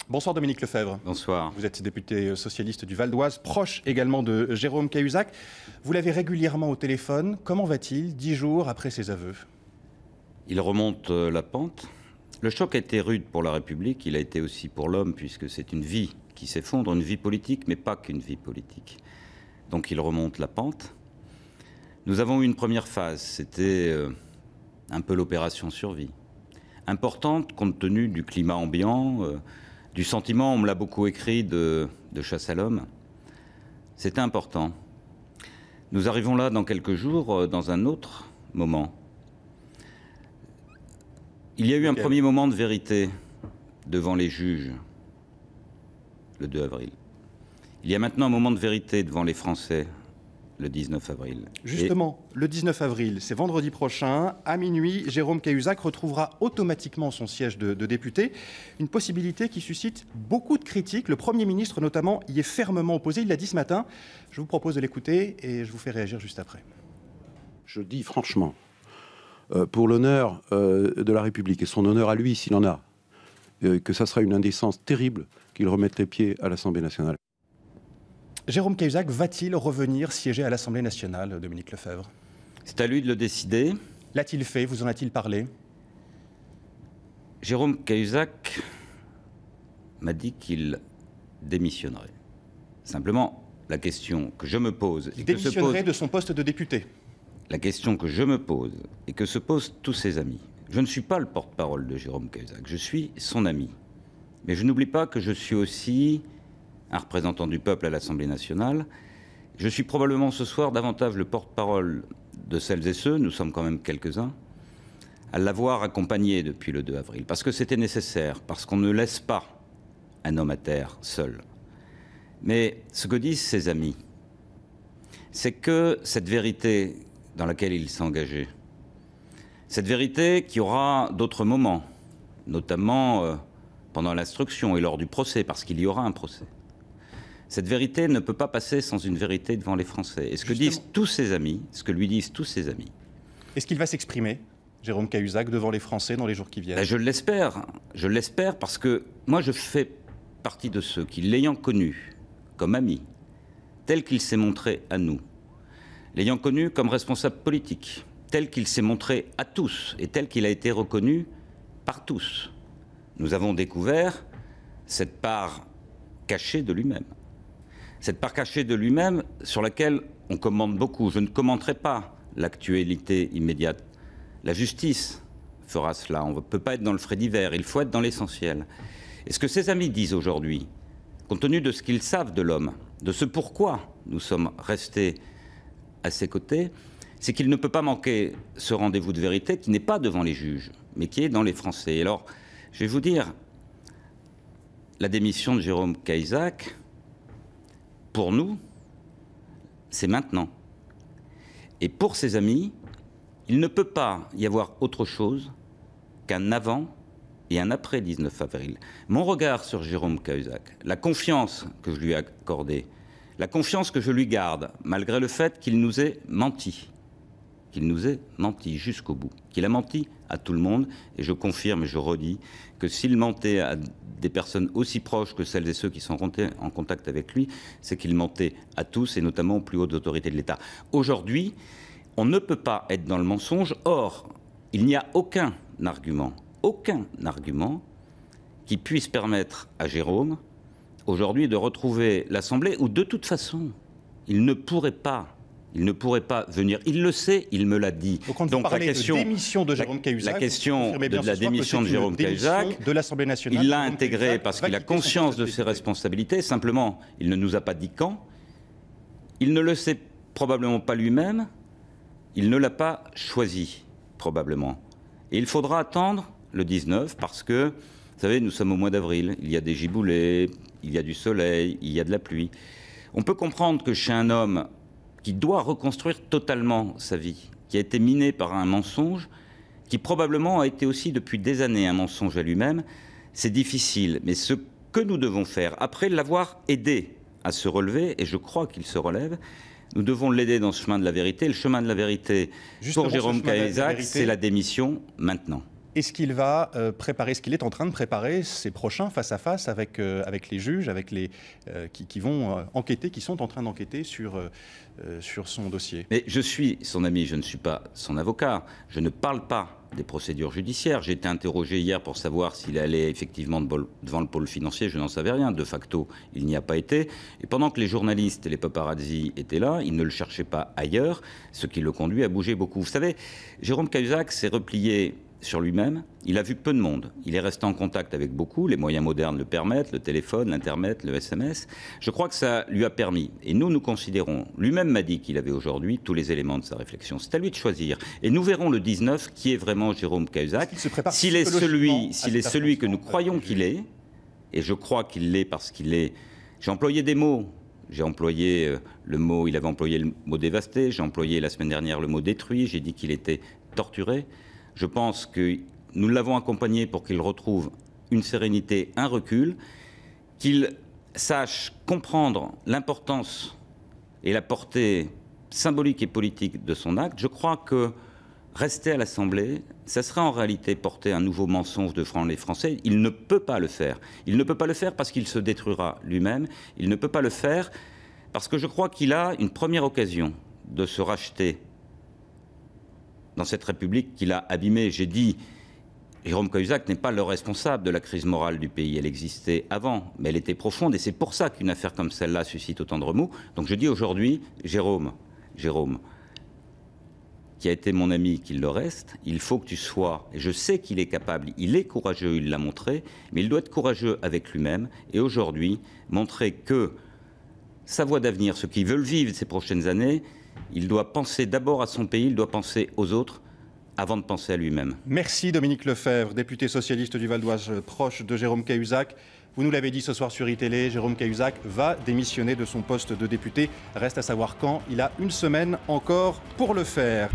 Bonsoir Dominique Lefebvre. Bonsoir. Vous êtes député socialiste du Val d'Oise, proche également de Jérôme Cahuzac. Vous l'avez régulièrement au téléphone. Comment va-t-il 10 jours après ses aveux? Il remonte la pente. Le choc a été rude pour la République, il a été aussi pour l'homme, puisque c'est une vie qui s'effondre, une vie politique, mais pas qu'une vie politique. Donc il remonte la pente. Nous avons eu une première phase, c'était un peu l'opération survie. Importante compte tenu du climat ambiant, du sentiment, on me l'a beaucoup écrit, de chasse à l'homme. C'était important. Nous arrivons là dans quelques jours, dans un autre moment. Il y a eu un premier moment de vérité devant les juges, le 2 avril. Il y a maintenant un moment de vérité devant les Français, le 19 avril. Justement, le 19 avril, c'est vendredi prochain, à minuit, Jérôme Cahuzac retrouvera automatiquement son siège de député. Une possibilité qui suscite beaucoup de critiques. Le Premier ministre, notamment, y est fermement opposé. Il l'a dit ce matin. Je vous propose de l'écouter et je vous fais réagir juste après. Je dis franchement, pour l'honneur de la République et son honneur à lui, s'il en a, que ça sera une indécence terrible qu'il remette les pieds à l'Assemblée nationale. Jérôme Cahuzac va-t-il revenir siéger à l'Assemblée nationale, Dominique Lefebvre? C'est à lui de le décider. L'a-t-il fait? Vous en a-t-il parlé? Jérôme Cahuzac m'a dit qu'il démissionnerait. Simplement, la question que je me pose... Il démissionnerait de son poste de député. La question que je me pose et que se posent tous ses amis. Je ne suis pas le porte-parole de Jérôme Cahuzac, je suis son ami. Mais je n'oublie pas que je suis aussi un représentant du peuple à l'Assemblée nationale. Je suis probablement ce soir davantage le porte-parole de celles et ceux, nous sommes quand même quelques-uns, à l'avoir accompagné depuis le 2 avril. Parce que c'était nécessaire, parce qu'on ne laisse pas un homme à terre seul. Mais ce que disent ses amis, c'est que cette vérité dans laquelle il s'est engagé, cette vérité qui aura d'autres moments, notamment pendant l'instruction et lors du procès, parce qu'il y aura un procès. Cette vérité ne peut pas passer sans une vérité devant les Français. Et ce que disent tous ses amis, ce que lui disent tous ses amis. Est-ce qu'il va s'exprimer, Jérôme Cahuzac, devant les Français dans les jours qui viennent? Je l'espère parce que moi je fais partie de ceux qui, l'ayant connu comme ami, tel qu'il s'est montré à nous, l'ayant connu comme responsable politique, tel qu'il s'est montré à tous et tel qu'il a été reconnu par tous, nous avons découvert cette part cachée de lui-même. Cette part cachée de lui-même sur laquelle on commente beaucoup. Je ne commenterai pas l'actualité immédiate. La justice fera cela. On ne peut pas être dans le fait divers, il faut être dans l'essentiel. Et ce que ses amis disent aujourd'hui, compte tenu de ce qu'ils savent de l'homme, de ce pourquoi nous sommes restés à ses côtés, c'est qu'il ne peut pas manquer ce rendez-vous de vérité qui n'est pas devant les juges, mais qui est dans les Français. Et alors, je vais vous dire, la démission de Jérôme Cahuzac, pour nous, c'est maintenant. Et pour ses amis, il ne peut pas y avoir autre chose qu'un avant et un après 19 avril. Mon regard sur Jérôme Cahuzac, la confiance que je lui ai accordée, la confiance que je lui garde, malgré le fait qu'il nous ait menti jusqu'au bout, qu'il a menti à tout le monde, et je confirme et je redis que s'il mentait à des personnes aussi proches que celles et ceux qui sont rentrés en contact avec lui, c'est qu'il mentait à tous, et notamment aux plus hautes autorités de l'État. Aujourd'hui, on ne peut pas être dans le mensonge. Or, il n'y a aucun argument qui puisse permettre à Jérôme, aujourd'hui, de retrouver l'Assemblée, où de toute façon, il ne pourrait pas venir. Il le sait, il me l'a dit. Donc la question de démission de Jérôme Cahuzac, la question de la démission de Jérôme Cahuzac, de l'Assemblée nationale, il l'a intégré parce qu'il a conscience de ses responsabilités. Simplement, il ne nous a pas dit quand. Il ne le sait probablement pas lui-même. Il ne l'a pas choisi, probablement. Et il faudra attendre le 19 parce que, vous savez, nous sommes au mois d'avril. Il y a des giboulées, il y a du soleil, il y a de la pluie. On peut comprendre que chez un homme qui doit reconstruire totalement sa vie, qui a été miné par un mensonge, qui probablement a été aussi depuis des années un mensonge à lui-même, c'est difficile. Mais ce que nous devons faire, après l'avoir aidé à se relever, et je crois qu'il se relève, nous devons l'aider dans ce chemin de la vérité. Le chemin de la vérité, pour Jérôme Cahuzac, c'est la démission maintenant. Est-ce qu'il va préparer, est-ce qu'il est en train de préparer ses prochains face-à-face avec les juges, avec les qui vont enquêter, qui sont en train d'enquêter sur son dossier? Mais je suis son ami, je ne suis pas son avocat. Je ne parle pas des procédures judiciaires. J'ai été interrogé hier pour savoir s'il allait effectivement devant le pôle financier. Je n'en savais rien. De facto, il n'y a pas été. Et pendant que les journalistes et les paparazzi étaient là, ils ne le cherchaient pas ailleurs, ce qui le conduit à bouger beaucoup. Vous savez, Jérôme Cahuzac s'est replié sur lui-même. Il a vu peu de monde. Il est resté en contact avec beaucoup. Les moyens modernes le permettent, le téléphone, l'Internet, le SMS. Je crois que ça lui a permis. Et nous considérons, lui-même m'a dit qu'il avait aujourd'hui tous les éléments de sa réflexion. C'est à lui de choisir. Et nous verrons le 19 qui est vraiment Jérôme Cahuzac. S'il est celui que nous croyons qu'il est, et je crois qu'il l'est parce qu'il est... J'ai employé des mots. J'ai employé le mot, il avait employé le mot dévasté. J'ai employé la semaine dernière le mot détruit. J'ai dit qu'il était torturé. Je pense que nous l'avons accompagné pour qu'il retrouve une sérénité, un recul, qu'il sache comprendre l'importance et la portée symbolique et politique de son acte. Je crois que rester à l'Assemblée, ça serait en réalité porter un nouveau mensonge devant les Français. Il ne peut pas le faire. Il ne peut pas le faire parce qu'il se détruira lui-même. Il ne peut pas le faire parce que je crois qu'il a une première occasion de se racheter dans cette République qu'il a abîmée. J'ai dit, Jérôme Cahuzac n'est pas le responsable de la crise morale du pays. Elle existait avant, mais elle était profonde. Et c'est pour ça qu'une affaire comme celle-là suscite autant de remous. Donc je dis aujourd'hui, Jérôme, qui a été mon ami, qu'il le reste, il faut que tu sois, et je sais qu'il est capable, il est courageux, il l'a montré, mais il doit être courageux avec lui-même. Et aujourd'hui, montrer que sa voie d'avenir, ce qu'il veut vivre ces prochaines années, il doit penser d'abord à son pays, il doit penser aux autres avant de penser à lui-même. Merci Dominique Lefebvre, député socialiste du Val d'Oise, proche de Jérôme Cahuzac. Vous nous l'avez dit ce soir sur iTélé, Jérôme Cahuzac va démissionner de son poste de député. Reste à savoir quand. Il a une semaine encore pour le faire.